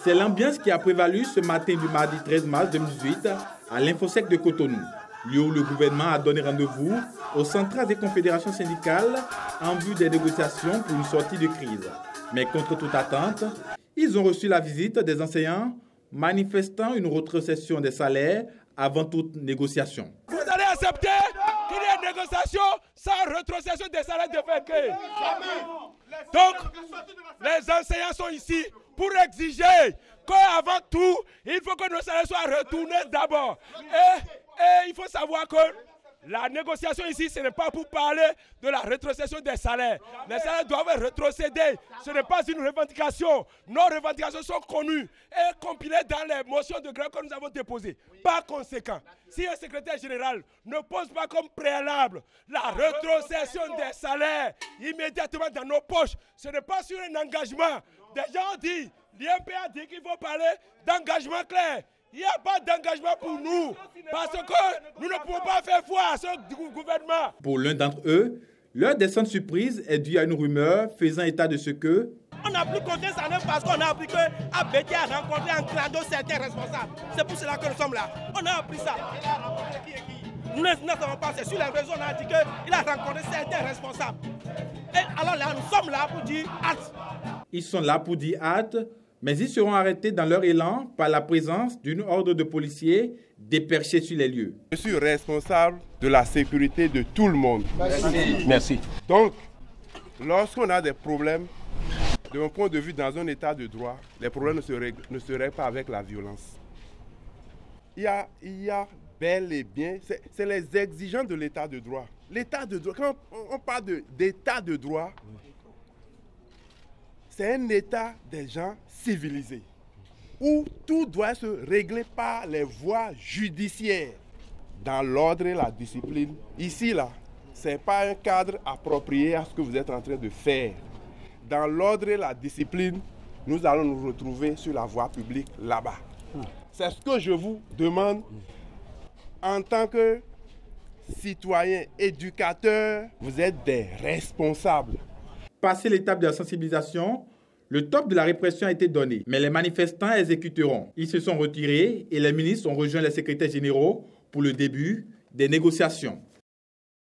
C'est l'ambiance qui a prévalu ce matin du mardi 13 mars 2018 à l'Infosec de Cotonou, lieu où le gouvernement a donné rendez-vous aux centrales des confédérations syndicales en vue des négociations pour une sortie de crise. Mais contre toute attente, ils ont reçu la visite des enseignants manifestant une rétrocession des salaires avant toute négociation. Vous allez accepter qu'il y ait une négociation sans rétrocession des salaires de vainqueurs. Donc, les enseignants sont ici pour exiger qu'avant tout, il faut que nos salaires soient retournés d'abord. Et il faut savoir que la négociation ici, ce n'est pas pour parler de la rétrocession des salaires. Les salaires doivent rétrocéder. Ce n'est pas une revendication. Nos revendications sont connues et compilées dans les motions de grève que nous avons déposées. Par conséquent, si un secrétaire général ne pose pas comme préalable la rétrocession des salaires immédiatement dans nos poches, ce n'est pas sur un engagement. Des gens ont dit, l'IMP a dit qu'il faut parler d'engagement clair. Il n'y a pas d'engagement pour nous, parce que nous ne pouvons pas faire foi à ce gouvernement. Pour l'un d'entre eux, leur descente surprise est due à une rumeur faisant état de ce que... On n'a plus compté ça parce qu'on a appris qu'Abedi a rencontré en clando certains responsables. C'est pour cela que nous sommes là. On a appris ça. Il a rencontré qui? Nous ne savons pas. C'est sur les réseaux, on a dit qu'il a rencontré certains responsables. Et alors là, nous sommes là pour dire hâte. Ils sont là pour dire hâte, mais ils seront arrêtés dans leur élan par la présence d'une horde de policiers déperchés sur les lieux. Je suis responsable de la sécurité de tout le monde. Merci. Merci. Donc, lorsqu'on a des problèmes, de mon point de vue, dans un état de droit, les problèmes ne se règlent pas avec la violence. Il y a bel et bien, c'est les exigences de l'état de droit. L'état de droit, quand on parle d'état de droit, c'est un état des gens civilisés, où tout doit se régler par les voies judiciaires, dans l'ordre et la discipline. Ici, là, ce n'est pas un cadre approprié à ce que vous êtes en train de faire. Dans l'ordre et la discipline, nous allons nous retrouver sur la voie publique là-bas. C'est ce que je vous demande en tant que citoyen, éducateur, vous êtes des responsables. Passé l'étape de la sensibilisation, le top de la répression a été donné, mais les manifestants exécuteront. Ils se sont retirés et les ministres ont rejoint les secrétaires généraux pour le début des négociations.